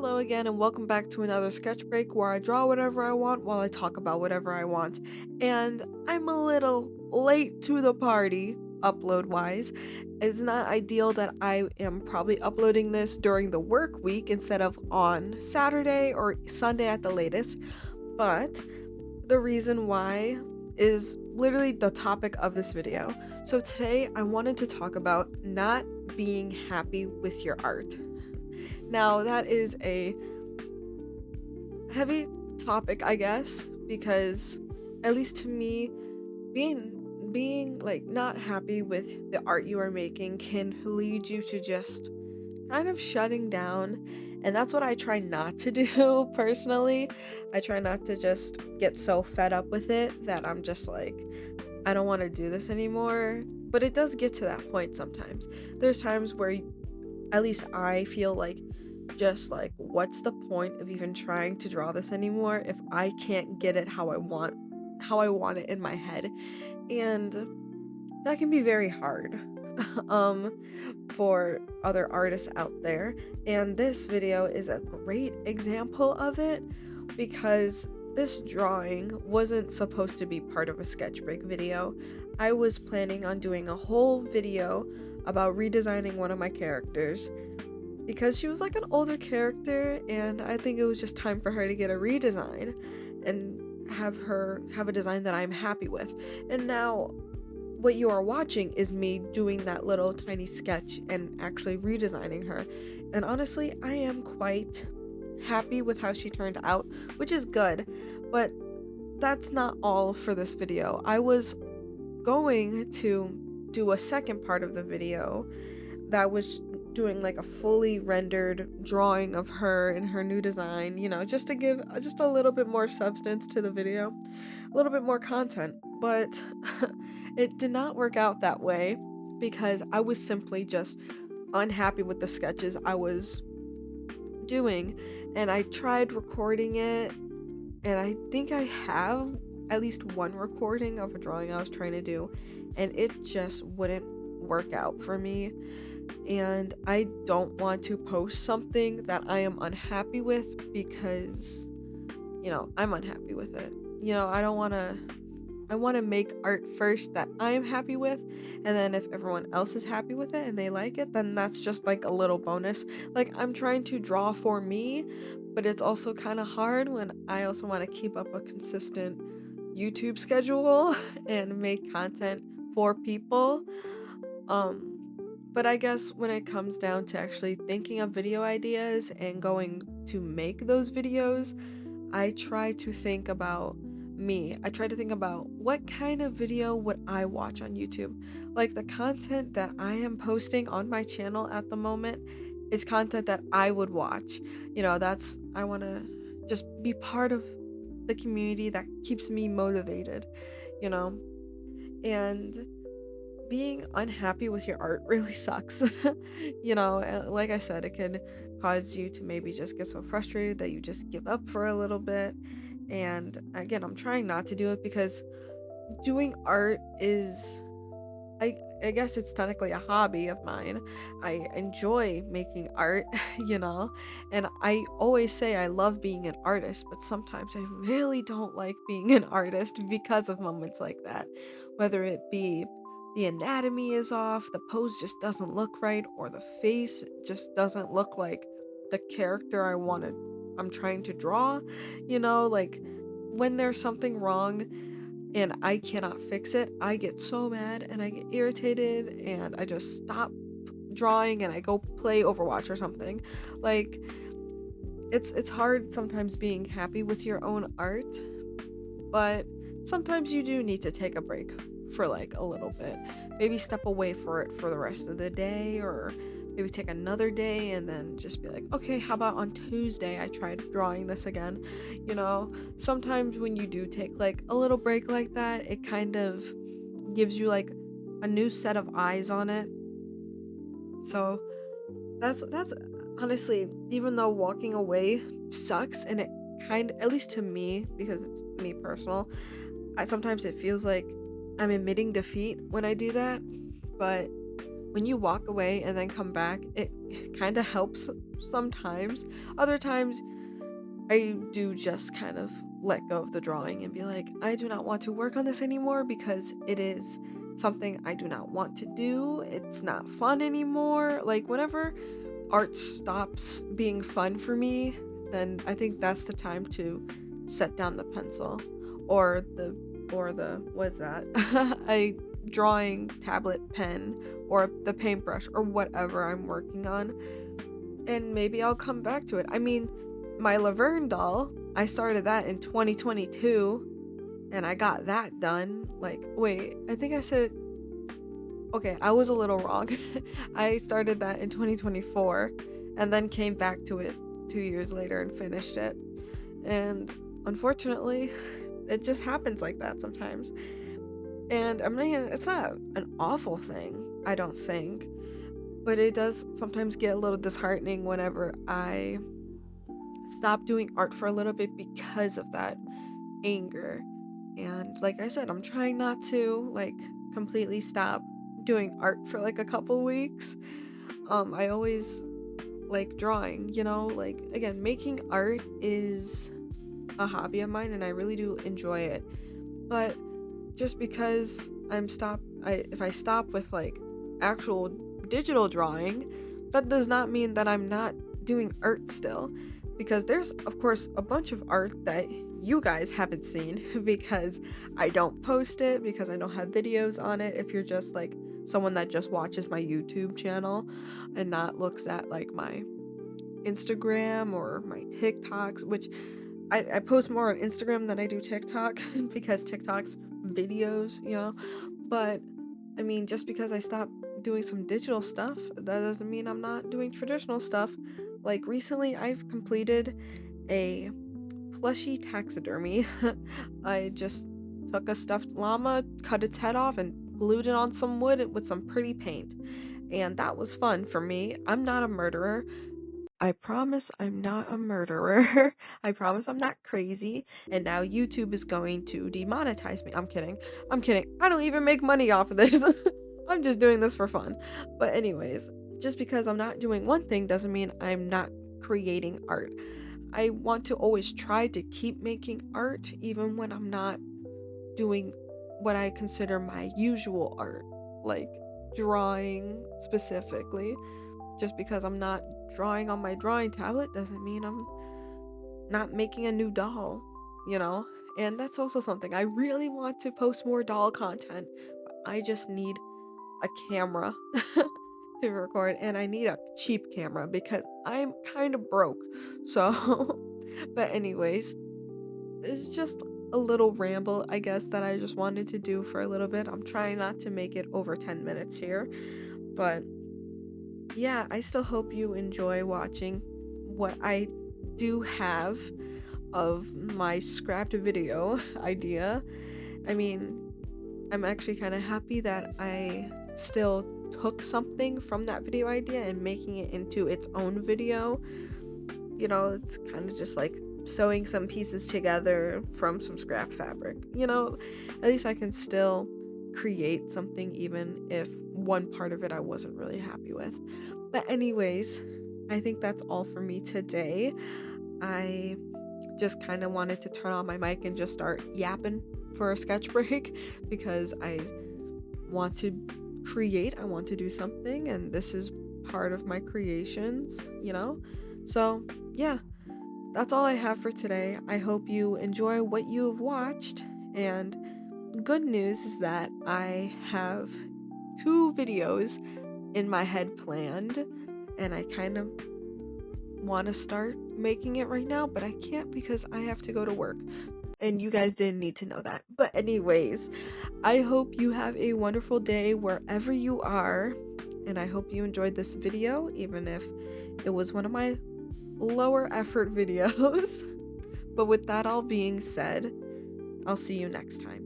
Hello again, and welcome back to another sketch break where I draw whatever I want while I talk about whatever I want. And I'm a little late to the party, upload wise. It's not ideal that I am probably uploading this during the work week instead of on Saturday or Sunday at the latest, but the reason why is literally the topic of this video. So today I wanted to talk about not being happy with your art. Now, that is a heavy topic, I guess, because at least to me, being like not happy with the art you are making can lead you to just kind of shutting down. And that's what I try not to do personally. I try not to just get so fed up with it that I'm just like, I don't want to do this anymore. But it does get to that point sometimes. There's times where at least I feel like just like what's the point of even trying to draw this anymore if I can't get it how I want it in my head. And that can be very hard um for other artists out there. And this video is a great example of it because this drawing wasn't supposed to be part of a sketch break video. I was planning on doing a whole video about redesigning one of my characters because she was like an older character, and I think it was just time for her to get a redesign and have her have a design that I'm happy with. And now what you are watching is me doing that little tiny sketch and actually redesigning her. And honestly, I am quite happy with how she turned out, which is good. But that's not all for this video. I was going to do a second part of the video that was doing like a fully rendered drawing of her in her new design, just to give just a little bit more substance to the video, a little bit more content. But it did not work out that way because I was simply just unhappy with the sketches I was doing, and I tried recording it, and I think I have at least one recording of a drawing I was trying to do, and it just wouldn't work out for me. And I don't want to post something that I am unhappy with because, I'm unhappy with it. I don't want to. I want to make art first that I'm happy with, and then if everyone else is happy with it and they like it, then that's just like a little bonus. Like, I'm trying to draw for me, but it's also kind of hard when I also want to keep up a consistent YouTube schedule and make content for people. But I guess when it comes down to actually thinking of video ideas and going to make those videos, I try to think about me. I try to think about what kind of video would I watch on YouTube. Like, the content that I am posting on my channel at the moment is content that I would watch. I want to just be part of the community that keeps me motivated, you know? And being unhappy with your art really sucks. Like I said, it can cause you to maybe just get so frustrated that you just give up for a little bit. And again, I'm trying not to do it because doing art is, I guess it's technically a hobby of mine. I enjoy making art, and I always say I love being an artist, but sometimes I really don't like being an artist because of moments like that. Whether it be the anatomy is off, the pose just doesn't look right, or the face just doesn't look like the character I'm trying to draw, like when there's something wrong and I cannot fix it, I get so mad and I get irritated and I just stop drawing and I go play Overwatch or something. Like, it's hard sometimes being happy with your own art, but sometimes you do need to take a break for like a little bit. Maybe step away for it for the rest of the day, or maybe take another day and then just be like, okay, how about on Tuesday I tried drawing this again? Sometimes when you do take like a little break like that, it kind of gives you like a new set of eyes on it. So that's honestly, even though walking away sucks, and it at least to me, because it's me personal, sometimes it feels like I'm admitting defeat when I do that. But when you walk away and then come back, it kind of helps sometimes. Other times I do just kind of let go of the drawing and be like, I do not want to work on this anymore because it is something I do not want to do. It's not fun anymore. Like, whenever art stops being fun for me, then I think that's the time to set down the pencil or the what's that? A drawing tablet pen or the paintbrush or whatever I'm working on, and maybe I'll come back to it. I mean, my Laverne doll, I started that in 2022 and I got that done. Like, wait, I think I said, okay, I was a little wrong. I started that in 2024 and then came back to it 2 years later and finished it. And unfortunately, it just happens like that sometimes. And I mean, it's not an awful thing, I don't think, but it does sometimes get a little disheartening whenever I stop doing art for a little bit because of that anger. And like I said, I'm trying not to like completely stop doing art for like a couple weeks. I always like drawing, like again, making art is a hobby of mine and I really do enjoy it. But just because if I stop with like actual digital drawing, that does not mean that I'm not doing art still, because there's of course a bunch of art that you guys haven't seen because I don't post it, because I don't have videos on it. If you're just like someone that just watches my YouTube channel and not looks at like my Instagram or my TikToks, which I post more on Instagram than I do TikTok because TikTok's videos, but I mean, just because I stopped doing some digital stuff, that doesn't mean I'm not doing traditional stuff. Like recently I've completed a plushie taxidermy. I just took a stuffed llama, cut its head off, and glued it on some wood with some pretty paint. And that was fun for me. I'm not a murderer. I promise I'm not a murderer. I promise I'm not crazy. And now YouTube is going to demonetize me. I'm kidding. I'm kidding. I don't even make money off of this. I'm just doing this for fun. But anyways, just because I'm not doing one thing doesn't mean I'm not creating art. I want to always try to keep making art even when I'm not doing what I consider my usual art, like drawing specifically. Just because I'm not drawing on my drawing tablet doesn't mean I'm not making a new doll, you know? And that's also something. I really want to post more doll content, but I just need a camera to record, and I need a cheap camera because I'm kind of broke. So, but anyways, it's just a little ramble, I guess, that I just wanted to do for a little bit. I'm trying not to make it over 10 minutes here, but yeah, I still hope you enjoy watching what I do have of my scrapped video idea. I mean, I'm actually kind of happy that I still took something from that video idea and making it into its own video. It's kind of just like sewing some pieces together from some scrap fabric. At least I can still create something even if one part of it I wasn't really happy with. But anyways, I think that's all for me today. I just kind of wanted to turn on my mic and just start yapping for a sketch break because I want to create, I want to do something, and this is part of my creations. So yeah, that's all I have for today. I hope you enjoy what you have watched, and good news is that I have 2 videos in my head planned, and I kind of want to start making it right now, but I can't because I have to go to work. And you guys didn't need to know that. But anyways, I hope you have a wonderful day wherever you are, and I hope you enjoyed this video, even if it was one of my lower effort videos. But with that all being said, I'll see you next time.